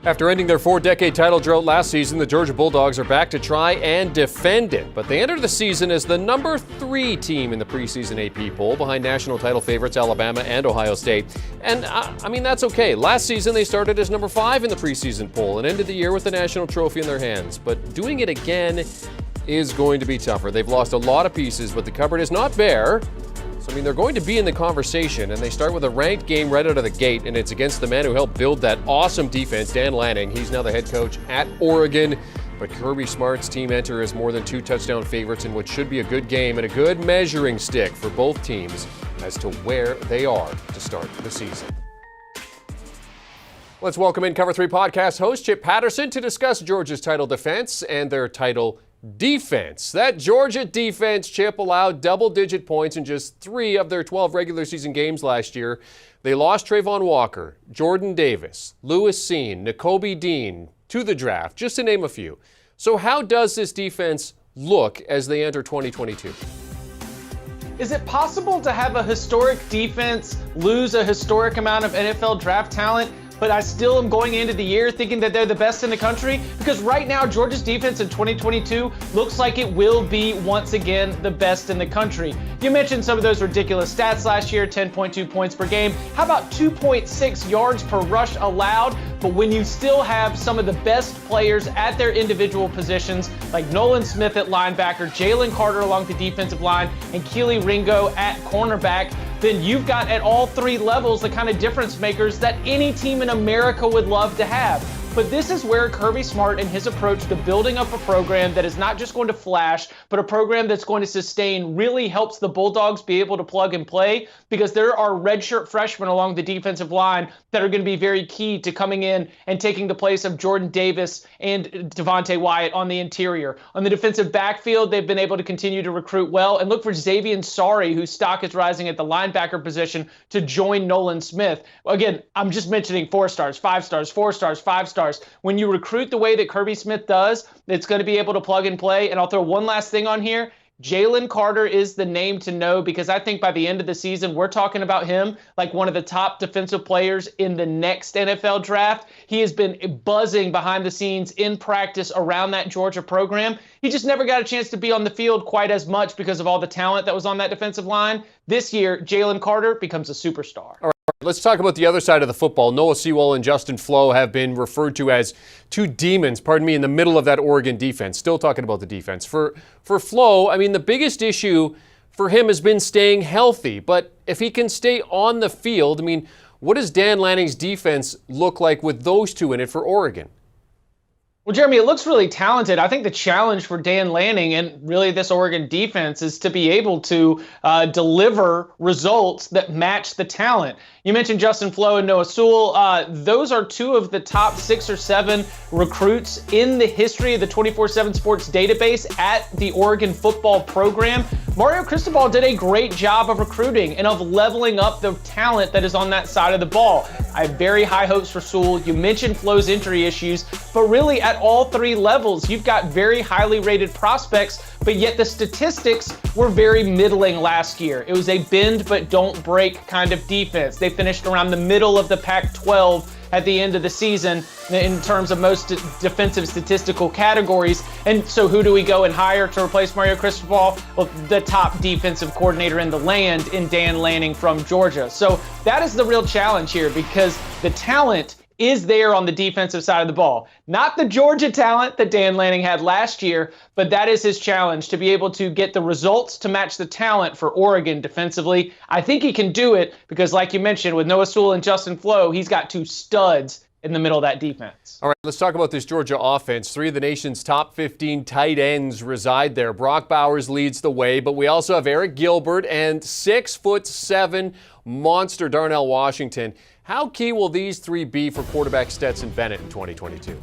After ending their four-decade title drought last season, the Georgia Bulldogs are back to try and defend it. But they entered the season as the number 3 team in the preseason AP poll, behind national title favorites Alabama and Ohio State. And, that's okay. Last season, they started as number 5 in the preseason poll and ended the year with the national trophy in their hands. But doing it again is going to be tougher. They've lost a lot of pieces, but the cupboard is not bare. So, they're going to be in the conversation, and they start with a ranked game right out of the gate, and it's against the man who helped build that awesome defense, Dan Lanning. He's now the head coach at Oregon, but Kirby Smart's team enter as more than 2 touchdown favorites in what should be a good game and a good measuring stick for both teams as to where they are to start the season. Let's welcome in Cover 3 podcast host Chip Patterson to discuss Georgia's title defense and their title defense. That Georgia defense, Chip, allowed double-digit points in just 3 of their 12 regular season games last year. They lost Trayvon Walker, Jordan Davis, Lewis Cine, Nakobe Dean to the draft, just to name a few. So how does this defense look as they enter 2022? Is it possible to have a historic defense lose a historic amount of NFL draft talent, but I still am going into the year thinking that they're the best in the country? Because right now, Georgia's defense in 2022 looks like it will be, once again, the best in the country. You mentioned some of those ridiculous stats last year, 10.2 points per game. How about 2.6 yards per rush allowed? But when you still have some of the best players at their individual positions, like Nolan Smith at linebacker, Jalen Carter along the defensive line, and Keely Ringo at cornerback, then you've got at all 3 levels the kind of difference makers that any team in America would love to have. But this is where Kirby Smart and his approach to building up a program that is not just going to flash, but a program that's going to sustain really helps the Bulldogs be able to plug and play, because there are redshirt freshmen along the defensive line that are going to be very key to coming in and taking the place of Jordan Davis and Devontae Wyatt on the interior. On the defensive backfield, they've been able to continue to recruit well, and look for Xavier Sari, whose stock is rising at the linebacker position, to join Nolan Smith. Again, I'm just mentioning 4 stars, 5 stars, 4 stars, 5 stars. When you recruit the way that Kirby Smith does, it's going to be able to plug and play. And I'll throw one last thing on here. Jalen Carter is the name to know, because I think by the end of the season, we're talking about him like one of the top defensive players in the next NFL draft. He has been buzzing behind the scenes in practice around that Georgia program. He just never got a chance to be on the field quite as much because of all the talent that was on that defensive line. This year, Jalen Carter becomes a superstar. All right. Let's talk about the other side of the football. Noah Sewell and Justin Flo have been referred to as 2 demons, in the middle of that Oregon defense. Still talking about the defense. For Flo, the biggest issue for him has been staying healthy. But if he can stay on the field, what does Dan Lanning's defense look like with those 2 in it for Oregon? Well, Jeremy, it looks really talented. I think the challenge for Dan Lanning and really this Oregon defense is to be able to deliver results that match the talent. You mentioned Justin Flo and Noah Sewell. Those are 2 of the top 6 or 7 recruits in the history of the 24/7 Sports database at the Oregon football program. Mario Cristobal did a great job of recruiting and of leveling up the talent that is on that side of the ball. I have very high hopes for Sewell. You mentioned Flo's injury issues, but really at all 3 levels, you've got very highly rated prospects, but yet the statistics were very middling last year. It was a bend but don't break kind of defense. They finished around the middle of the Pac-12 at the end of the season in terms of most defensive statistical categories. And so who do we go and hire to replace Mario Cristobal? Well, the top defensive coordinator in the land in Dan Lanning from Georgia. So that is the real challenge here, because the talent is there on the defensive side of the ball. Not the Georgia talent that Dan Lanning had last year, but that is his challenge, to be able to get the results to match the talent for Oregon defensively. I think he can do it because, like you mentioned, with Noah Sewell and Justin Flo, he's got 2 studs in the middle of that defense. All right, let's talk about this Georgia offense. 3 of the nation's top 15 tight ends reside there. Brock Bowers leads the way, but we also have Eric Gilbert and 6'7" monster Darnell Washington. How key will these 3 be for quarterback Stetson Bennett in 2022?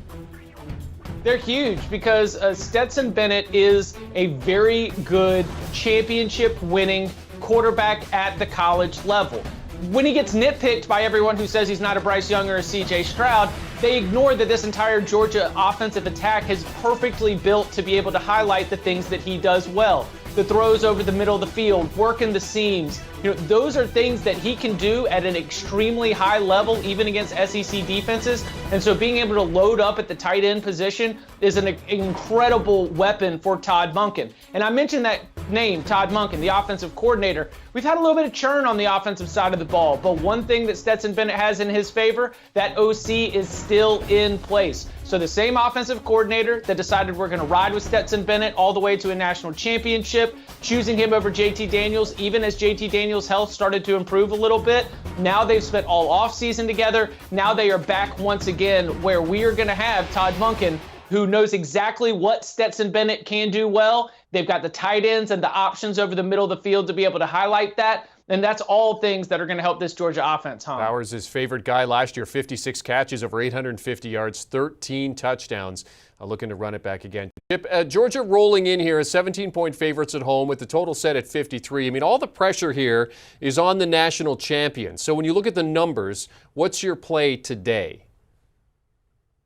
They're huge because Stetson Bennett is a very good championship-winning quarterback at the college level. When he gets nitpicked by everyone who says he's not a Bryce Young or a C.J. Stroud, they ignore that this entire Georgia offensive attack is perfectly built to be able to highlight the things that he does well. the throws over the middle of the field, working the seams. Those are things that he can do at an extremely high level, even against SEC defenses. And so being able to load up at the tight end position is an incredible weapon for Todd Monken. And I mentioned that name, Todd Monken, the offensive coordinator. We've had a little bit of churn on the offensive side of the ball, but one thing that Stetson Bennett has in his favor, that OC is still in place. So the same offensive coordinator that decided we're going to ride with Stetson Bennett all the way to a national championship, choosing him over JT Daniels, even as JT Daniels' health started to improve a little bit. Now they've spent all offseason together. Now they are back once again where we are going to have Todd Monken, who knows exactly what Stetson Bennett can do well. They've got the tight ends and the options over the middle of the field to be able to highlight that. And that's all things that are going to help this Georgia offense, huh? Bowers' his favorite guy last year, 56 catches, over 850 yards, 13 touchdowns. Looking to run it back again. Chip, Georgia rolling in here as 17-point favorites at home with the total set at 53. I mean, all the pressure here is on the national champion. So when you look at the numbers, what's your play today?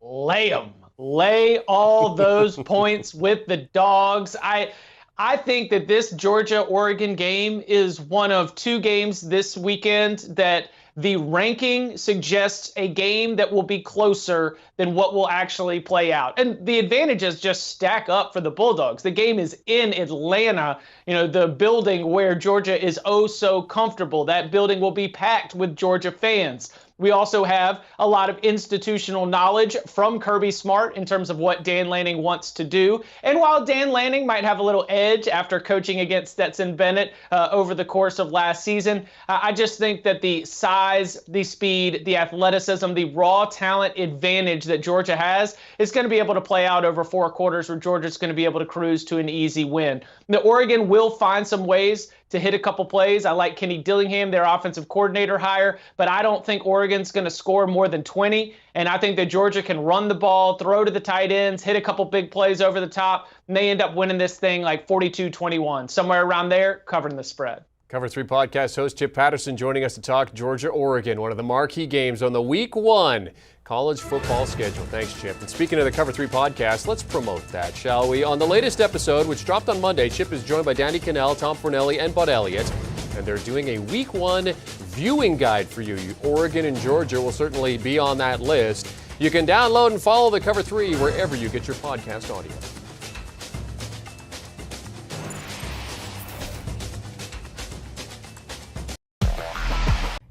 Lay them. Lay all those points with the dogs. I think that this Georgia-Oregon game is one of two games this weekend that the ranking suggests a game that will be closer than what will actually play out. And the advantages just stack up for the Bulldogs. The game is in Atlanta, the building where Georgia is oh so comfortable. That building will be packed with Georgia fans. We also have a lot of institutional knowledge from Kirby Smart in terms of what Dan Lanning wants to do. And while Dan Lanning might have a little edge after coaching against Stetson Bennett over the course of last season, I just think that the size, the speed, the athleticism, the raw talent advantage that Georgia has is going to be able to play out over 4 quarters where Georgia's going to be able to cruise to an easy win. The Oregon will find some ways to hit a couple plays. I like Kenny Dillingham, their offensive coordinator hire, but I don't think Oregon's going to score more than 20. And I think that Georgia can run the ball, throw to the tight ends, hit a couple big plays over the top, and they end up winning this thing like 42-21, somewhere around there, covering the spread. Cover 3 podcast host Chip Patterson joining us to talk Georgia-Oregon, one of the marquee games on the Week 1 college football schedule. Thanks, Chip. And speaking of the Cover 3 podcast, let's promote that, shall we? On the latest episode, which dropped on Monday, Chip is joined by Danny Cannell, Tom Fornelli, and Bud Elliott, and they're doing a Week 1 viewing guide for you. Oregon and Georgia will certainly be on that list. You can download and follow the Cover 3 wherever you get your podcast audio.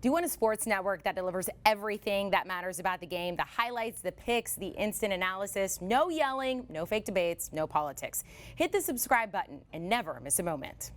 Do you want a sports network that delivers everything that matters about the game? The highlights, the picks, the instant analysis, no yelling, no fake debates, no politics. Hit the subscribe button and never miss a moment.